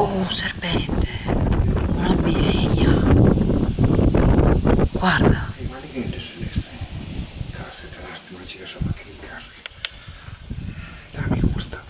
un serpente, una bienia. Guarda. Rimane niente celeste. Case te lasti magica sopra che mi carri. Dammi gusta.